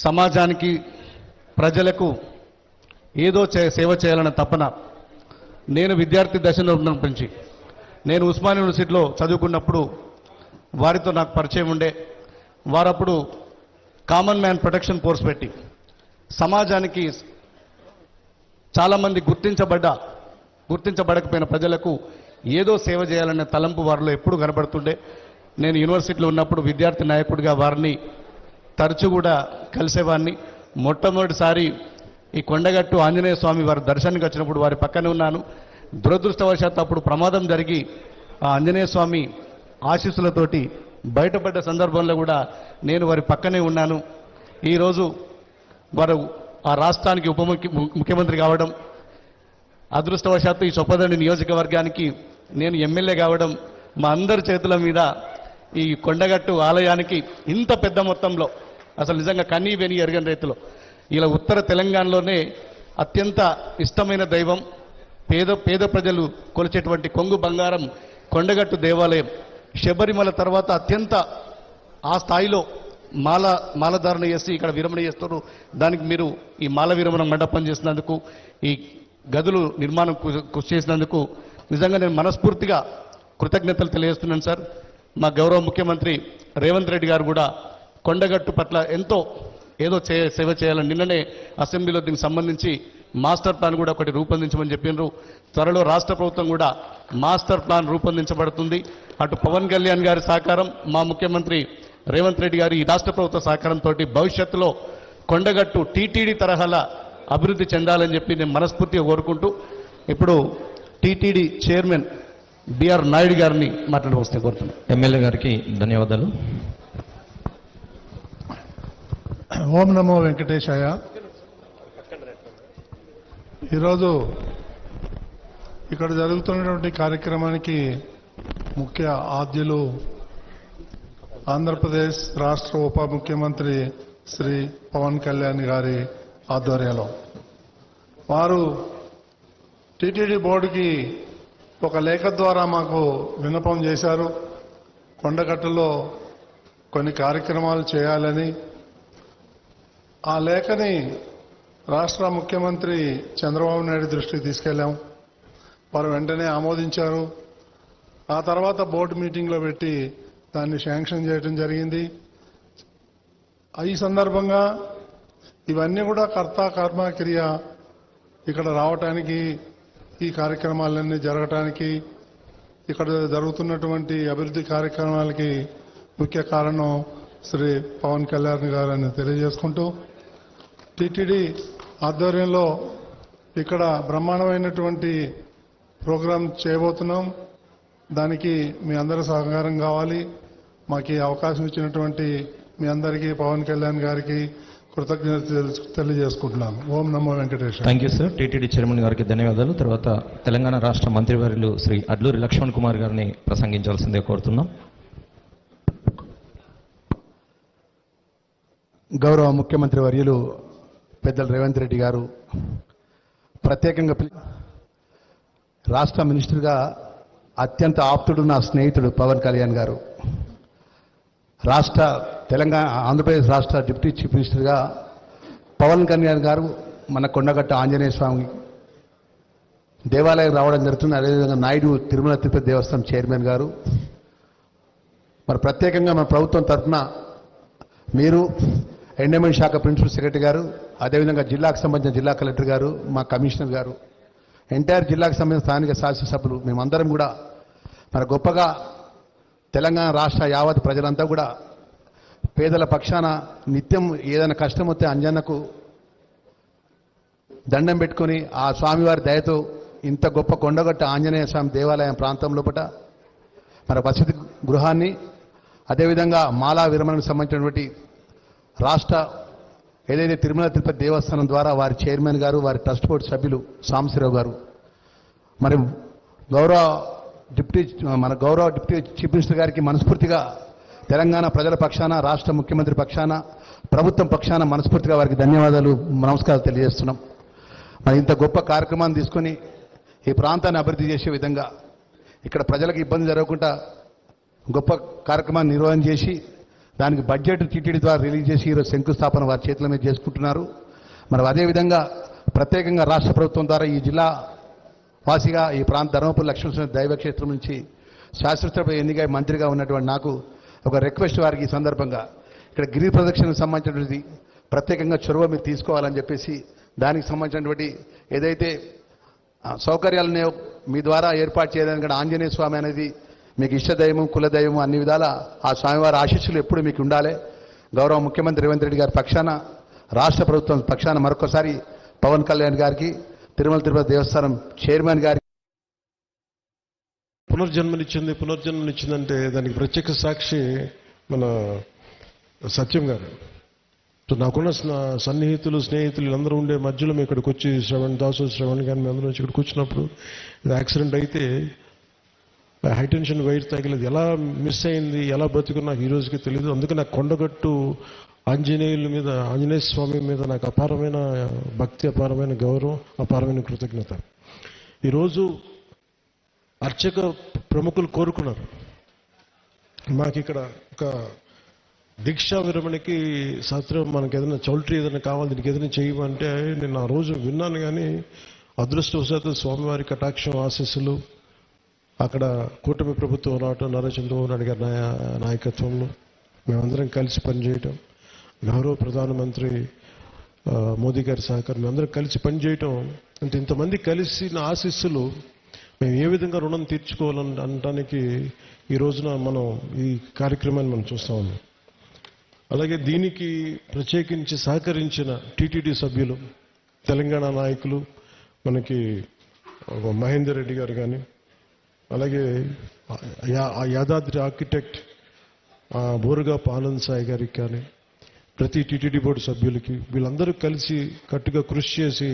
సమాజానికి ప్రజలకు ఏదో సేవ చేయాలన్న తపన. నేను విద్యార్థి దశలో ఉన్నప్పటి నేను ఉస్మాన్ యూనివర్సిటీలో చదువుకున్నప్పుడు వారితో నాకు పరిచయం ఉండే. వారప్పుడు కామన్ మ్యాన్ ప్రొటెక్షన్ ఫోర్స్ పెట్టి సమాజానికి చాలామంది గుర్తించబడకపోయిన ప్రజలకు ఏదో సేవ చేయాలనే తలంపు వారిలో ఎప్పుడు కనబడుతుండే. నేను యూనివర్సిటీలో ఉన్నప్పుడు విద్యార్థి నాయకుడిగా వారిని తరచూ కూడా కలిసేవాడిని. మొట్టమొదటిసారి ఈ కొండగట్టు ఆంజనేయ స్వామి వారి దర్శనానికి వచ్చినప్పుడు వారి పక్కనే ఉన్నాను. దురదృష్టవశాత్తు అప్పుడు ప్రమాదం జరిగి ఆ ఆంజనేయ స్వామి ఆశీస్సులతోటి బయటపడ్డ సందర్భంలో కూడా నేను వారి పక్కనే ఉన్నాను. ఈరోజు వారు ఆ రాష్ట్రానికి ముఖ్యమంత్రి కావడం, అదృష్టవశాత్తు ఈ చొప్పదండి నియోజకవర్గానికి నేను ఎమ్మెల్యే కావడం, మా అందరి చేతుల మీద ఈ కొండగట్టు ఆలయానికి ఇంత పెద్ద మొత్తంలో అసలు నిజంగా కన్నీ వెని ఎరగని రీతిలో ఇలా ఉత్తర తెలంగాణలోనే అత్యంత ఇష్టమైన దైవం, పేద ప్రజలు కొలిచేటువంటి కొంగు బంగారం కొండగట్టు దేవాలయం. శబరిమల తర్వాత అత్యంత ఆ స్థాయిలో మాలధారణ చేసి ఇక్కడ విరమణ చేస్తారు. దానికి మీరు ఈ మాల విరమణ మండపం చేసినందుకు, ఈ గదులు నిర్మాణం కృషి చేసినందుకు నిజంగా నేను మనస్ఫూర్తిగా కృతజ్ఞతలు తెలియజేస్తున్నాను సార్. మా గౌరవ ముఖ్యమంత్రి రేవంత్ రెడ్డి గారు కూడా కొండగట్టు పట్ల ఏదో సేవ చేయాలని నిన్ననే అసెంబ్లీలో దీనికి సంబంధించి మాస్టర్ ప్లాన్ కూడా ఒకటి రూపొందించమని చెప్పినారు. త్వరలో రాష్ట్ర ప్రభుత్వం కూడా మాస్టర్ ప్లాన్ రూపొందించబడుతుంది. అటు పవన్ కళ్యాణ్ గారి సహకారం, మా ముఖ్యమంత్రి రేవంత్ రెడ్డి గారి ఈ రాష్ట్ర ప్రభుత్వ సహకారంతో భవిష్యత్తులో కొండగట్టు టీటీడీ తరహాల అభివృద్ధి చెందాలని చెప్పి నేను మనస్ఫూర్తిగా కోరుకుంటూ ఇప్పుడు టీటీడీ చైర్మన్ బిఆర్ నాయుడు గారిని మాట్లాడవస్తే కోరుతున్నాను. ఎమ్మెల్యే గారికి ధన్యవాదాలు. ఓం నమో వెంకటేశాయ. ఈరోజు ఇక్కడ జరుగుతున్నటువంటి కార్యక్రమానికి ముఖ్య ఆద్యులు ఆంధ్రప్రదేశ్ రాష్ట్ర ఉప ముఖ్యమంత్రి శ్రీ పవన్ కళ్యాణ్ గారి ఆధ్వర్యంలో వారు టీటీడీ బోర్డుకి ఒక లేఖ ద్వారా మాకు విన్నపం చేశారు. కొండగట్టులో కొన్ని కార్యక్రమాలు చేయాలని. ఆ లేఖని రాష్ట్ర ముఖ్యమంత్రి చంద్రబాబు నాయుడు దృష్టికి తీసుకెళ్లాం. వారు వెంటనే ఆమోదించారు. ఆ తర్వాత బోర్డు మీటింగ్లో పెట్టి దాన్ని శాంక్షన్ చేయడం జరిగింది. ఈ సందర్భంగా ఇవన్నీ కూడా కర్త కర్మ క్రియ ఇక్కడ రావటానికి, ఈ కార్యక్రమాలన్నీ జరగటానికి, ఇక్కడ జరుగుతున్నటువంటి అభివృద్ధి కార్యక్రమాలకి ముఖ్య కారణం శ్రీ పవన్ కళ్యాణ్ గారని తెలియజేసుకుంటూ, టీటీడీ ఆధ్వర్యంలో ఇక్కడ బ్రహ్మాండమైనటువంటి ప్రోగ్రాం చేయబోతున్నాం. దానికి మీ అందరి సహకారం కావాలి. మాకు ఈ అవకాశం ఇచ్చినటువంటి మీ అందరికీ పవన్ కళ్యాణ్ గారికి కృతజ్ఞతలు తెలియజేసుకుంటున్నాను. ఓం నమో Venkateswara. Thank you sir. TTD chairman గారికి ధన్యవాదాలు. తర్వాత తెలంగాణ రాష్ట్ర మంత్రివర్యులు శ్రీ అడ్లూరి లక్ష్మణ్ కుమార్ గారిని ప్రసంగించాల్సిందే కోరుతున్నాం. గౌరవ ముఖ్యమంత్రి వర్యులు పెద్దలు రేవంత్ రెడ్డి గారు, ప్రత్యేకంగా రాష్ట్ర మినిస్టర్గా అత్యంత ఆప్తుడు నా స్నేహితుడు పవన్ కళ్యాణ్ గారు, ఆంధ్రప్రదేశ్ రాష్ట్ర డిప్యూటీ చీఫ్ మినిస్టర్గా పవన్ కళ్యాణ్ గారు మన కొండగట్ట ఆంజనేయ స్వామి దేవాలయం రావడం జరుగుతుంది. అదేవిధంగా నాయుడు తిరుమల తిరుపతి దేవస్థానం చైర్మన్ గారు, మరి ప్రత్యేకంగా మన ప్రభుత్వం తరఫున మీరు ఎండోమెంట్ శాఖ ప్రిన్సిపల్ సెక్రటరీ గారు, అదేవిధంగా జిల్లాకు సంబంధించిన జిల్లా కలెక్టర్ గారు, మా కమిషనర్ గారు, ఎంటైర్ జిల్లాకు సంబంధించిన స్థానిక శాసనసభ్యులు, మేమందరం కూడా మన గొప్పగా తెలంగాణ రాష్ట్ర యావత్ ప్రజలంతా కూడా పేదల పక్షాన నిత్యం ఏదైనా కష్టం వస్తే అంజన్నకు దండం పెట్టుకొని ఆ స్వామివారి దయతో ఇంత గొప్ప కొండగట్ట ఆంజనేయ స్వామి దేవాలయం ప్రాంతం లోపల మన వసతి గృహాన్ని, అదేవిధంగా మాలా విరమణకు సంబంధించినటువంటి రాష్ట్ర ఏదైతే తిరుమల తిరుపతి దేవస్థానం ద్వారా వారి చైర్మన్ గారు, వారి ట్రస్ట్ బోర్డు సభ్యులు సాంబశివరావు గారు, మరి గౌరవ డిప్యూటీ చీఫ్ మినిస్టర్ గారికి మనస్ఫూర్తిగా తెలంగాణ ప్రజల పక్షాన, రాష్ట్ర ముఖ్యమంత్రి పక్షాన, ప్రభుత్వం పక్షాన మనస్ఫూర్తిగా వారికి ధన్యవాదాలు, నమస్కారాలు తెలియజేస్తున్నాం. మరి ఇంత గొప్ప కార్యక్రమాన్ని తీసుకొని ఈ ప్రాంతాన్ని అభివృద్ధి చేసే విధంగా ఇక్కడ ప్రజలకు ఇబ్బంది జరగకుండా గొప్ప కార్యక్రమాన్ని నిర్వహణ చేసి దానికి బడ్జెట్ టీటీడీ ద్వారా రిలీజ్ చేసి ఈరోజు శంకుస్థాపన వారి చేతుల మీద చేసుకుంటున్నారు. మరి అదేవిధంగా ప్రత్యేకంగా రాష్ట్ర ప్రభుత్వం ద్వారా ఈ జిల్లా వాసిగా ఈ ప్రాంత ధర్మపురి లక్ష్మణస్వామి దైవక్షేత్రం నుంచి శాశ్వత ఎన్నికై మంత్రిగా ఉన్నటువంటి నాకు ఒక రిక్వెస్ట్ వారికి ఈ సందర్భంగా ఇక్కడ గిరి ప్రదక్షిణకు సంబంధించినటువంటి ప్రత్యేకంగా చొరవ మీరు తీసుకోవాలని చెప్పేసి దానికి సంబంధించినటువంటి ఏదైతే సౌకర్యాలనే మీ ద్వారా ఏర్పాటు చేయడానికి కూడా ఆంజనేయ స్వామి అనేది మీకు ఇష్టదైవం కులదైవం అన్ని విధాల ఆ స్వామివారి ఆశీస్సులు ఎప్పుడు మీకు ఉండాలి. గౌరవ ముఖ్యమంత్రి రేవంత్ రెడ్డి గారి పక్షాన రాష్ట్ర ప్రభుత్వం పక్షాన మరొకసారి పవన్ కళ్యాణ్ గారికి తిరుమల తిరుపతి దేవస్థానం చైర్మన్ గారికి పునర్జన్మనిచ్చిందంటే దానికి ప్రత్యక్ష సాక్షి మన సత్యం గారు. సో నాకున్న సన్నిహితులు స్నేహితులు వీళ్ళందరూ ఉండే మధ్యలో మేము ఇక్కడికి వచ్చి శ్రవణ్ గారిని అందరూ వచ్చి ఇక్కడికి వచ్చినప్పుడు యాక్సిడెంట్ అయితే హైటెన్షన్ వైర్ తగిలేదు. ఎలా మిస్ అయింది, ఎలా బతుకుని నాకు ఈ రోజుకి తెలియదు. అందుకే నాకు కొండగట్టు ఆంజనేయ స్వామి మీద నాకు అపారమైన భక్తి, అపారమైన గౌరవం, అపారమైన కృతజ్ఞత. ఈరోజు అర్చక ప్రముఖులు కోరుకున్నారు మాకు ఇక్కడ ఒక దీక్షా విరమణకి సత్రం మనకి ఏదైనా చౌల్ట్రీ ఏదైనా కావాలి, దీనికి ఏదైనా చేయమంటే నేను ఆ రోజు విన్నాను. కానీ అదృష్టవశాత్తు స్వామివారి కటాక్షం ఆశీస్సులు అక్కడ కూటమి ప్రభుత్వం రావటం, నారా చంద్రబాబు నాయుడు గారి నాయకత్వంలో మేమందరం కలిసి పనిచేయటం, గౌరవ ప్రధానమంత్రి మోదీ గారి సహకారం, మేమందరం కలిసి పనిచేయటం అంటే ఇంతమంది కలిసిన ఆశీస్సులు మేము ఏ విధంగా రుణం తీర్చుకోవాలని అనడానికి ఈ రోజున మనం ఈ కార్యక్రమాన్ని మనం చూస్తా ఉన్నాం. అలాగే దీనికి ప్రత్యేకించి సహకరించిన టీటీడీ సభ్యులు, తెలంగాణ నాయకులు, మనకి మహేందర్ రెడ్డి గారు కానీ, అలాగే యాదాద్రి ఆర్కిటెక్ట్ బోరుగాపు ఆనంద్ సాయి గారికి కానీ, ప్రతి టీటీడీ బోర్డు సభ్యులకి, వీళ్ళందరూ కలిసి కట్టుగా కృషి చేసి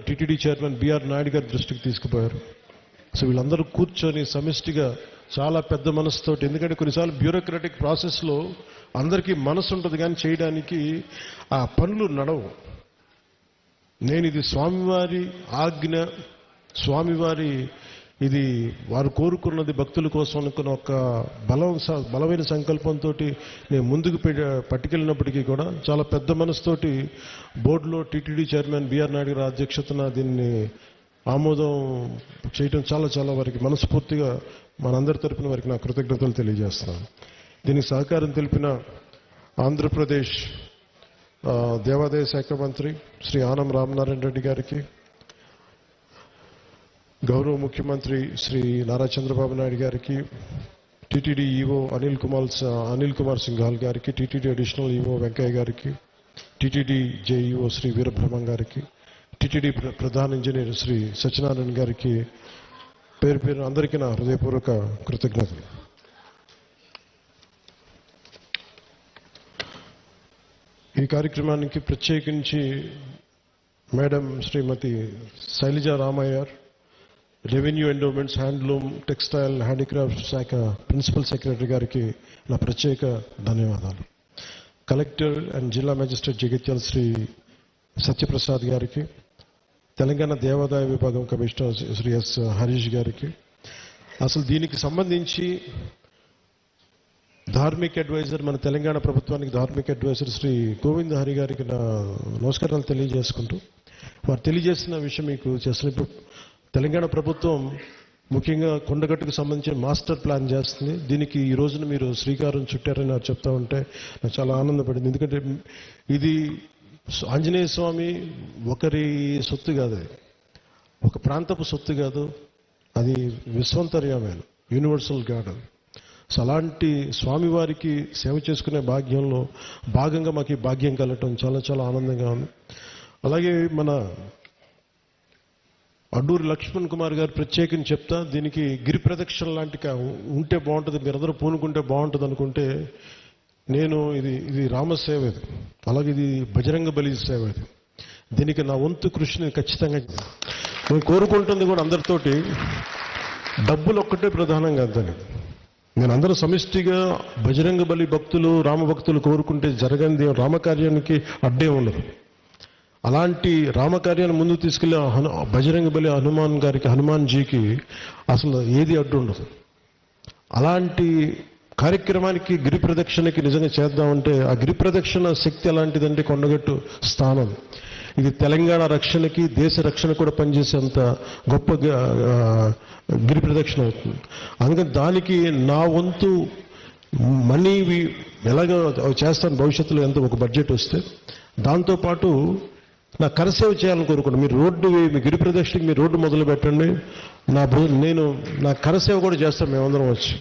టీటీడీ చైర్మన్ బిఆర్ నాయుడు గారి దృష్టికి తీసుకుపోయారు. సో వీళ్ళందరూ కూర్చొని సమిష్టిగా చాలా పెద్ద మనసుతోటి, ఎందుకంటే కొన్నిసార్లు బ్యూరోక్రాటిక్ ప్రాసెస్లో అందరికీ మనసు ఉంటుంది కానీ చేయడానికి ఆ పనులు నడవు. నేను ఇది స్వామివారి ఆజ్ఞ, స్వామివారి ఇది వారు కోరుకున్నది భక్తుల కోసం అనుకున్న ఒక బలమైన సంకల్పంతో నేను ముందుకు పట్టుకెళ్ళినప్పటికీ కూడా చాలా పెద్ద మనసుతోటి బోర్డులో టీటీడీ చైర్మన్ బిఆర్ నాయుడు గారి అధ్యక్షతన దీన్ని ఆమోదం చేయటం చాలా వారికి మనస్ఫూర్తిగా మనందరి తరపున వారికి నా కృతజ్ఞతలు తెలియజేస్తున్నాను. దీనికి సహకారం తెలిపిన ఆంధ్రప్రదేశ్ దేవాదాయ శాఖ మంత్రి శ్రీ ఆనం రామనారాయణ రెడ్డి గారికి, గౌరవ ముఖ్యమంత్రి శ్రీ నారా చంద్రబాబు నాయుడు గారికి, టీటీడీ ఈవో అనిల్ కుమార్ సింఘాల్ గారికి, టీటీడీ అడిషనల్ ఈవో వెంకయ్య గారికి, టీటీడీ జేఈఓ శ్రీ వీరబ్రహ్మం గారికి, టీటీడీ ప్రధాన ఇంజనీర్ శ్రీ సత్యనారాయణ గారికి పేరు అందరికీ నా హృదయపూర్వక కృతజ్ఞతలు. ఈ కార్యక్రమానికి ప్రత్యేకించి madam Shrimati Shailaja Ramaiyer, revenue endowments, handloom, textile, handicraft శాఖ ప్రిన్సిపల్ సెక్రటరీ గారికి నా ప్రత్యేక ధన్యవాదాలు. కలెక్టర్ అండ్ జిల్లా మేజిస్ట్రేట్ జగిత్యాల శ్రీ సత్యప్రసాద్ గారికి, తెలంగాణ దేవాదాయ విభాగం కమిషనర్ శ్రీ ఎస్ హరీష్ గారికి, అసలు దీనికి సంబంధించి ధార్మిక అడ్వైజర్, మన తెలంగాణ ప్రభుత్వానికి ధార్మిక అడ్వైజర్ శ్రీ గోవింద్ హరి గారికి నా నమస్కారాలు తెలియజేసుకుంటూ, వారు తెలియజేసిన విషయం మీకు చేస్తున్నప్పుడు తెలంగాణ ప్రభుత్వం ముఖ్యంగా కొండగట్టుకు సంబంధించిన మాస్టర్ ప్లాన్ చేస్తుంది. దీనికి ఈ రోజున మీరు శ్రీకారం చుట్టారని నాకు చెప్తా ఉంటే నాకు చాలా ఆనందపడింది. ఎందుకంటే ఇది ఆంజనేయ స్వామి ఒకరి సొత్తు కాదు, ఒక ప్రాంతపు సొత్తు కాదు, అది విశ్వంతర్యమైన యూనివర్సల్ గాడ్. సో అలాంటి స్వామివారికి సేవ చేసుకునే భాగ్యంలో భాగంగా మాకు ఈ భాగ్యం కలగటం చాలా ఆనందంగా ఉంది. అలాగే మన అడ్డూరి లక్ష్మణ్ కుమార్ గారు ప్రత్యేకించి చెప్తా, దీనికి గిరి ప్రదక్షిణ లాంటి ఉంటే బాగుంటుంది, మీరందరూ పూనుకుంటే బాగుంటుంది అనుకుంటే, నేను ఇది రామసేవ, ఇది అలాగే ఇది బజరంగ బలి సేవ, ఇది దీనికి నా వంతు కృషిని ఖచ్చితంగా నేను కోరుకుంటుంది కూడా అందరితోటి డబ్బులు ఒక్కటే ప్రధానంగా అంతని. నేను అందరూ సమిష్టిగా బజరంగ బలి భక్తులు, రామభక్తులు కోరుకుంటే జరగంది రామకార్యానికి అడ్డే ఉండదు. అలాంటి రామకార్యాన్ని ముందుకు తీసుకెళ్లే బజరంగ బలి హనుమాన్జీకి అసలు ఏది అడ్డు ఉండదు. అలాంటి కార్యక్రమానికి గిరి ప్రదక్షిణకి నిజంగా చేద్దామంటే ఆ గిరి ప్రదక్షిణ శక్తి ఎలాంటిదంటే కొండగట్టు స్థానం. ఇది తెలంగాణ రక్షణకి దేశ రక్షణ కూడా పనిచేసేంత గొప్ప గిరి ప్రదక్షిణ అవుతుంది. అందుకని దానికి నా వంతు మనీ ఎలాగో చేస్తాను భవిష్యత్తులో ఎంత ఒక బడ్జెట్ వస్తే. దాంతోపాటు నా కరసేవ చేయాలని కోరుకుంటాను. మీరు మీ గిరి ప్రదక్షిణకి మీరు రోడ్డు మొదలు పెట్టండి, నేను నా కరసేవ కూడా చేస్తాను మేమందరం వచ్చి.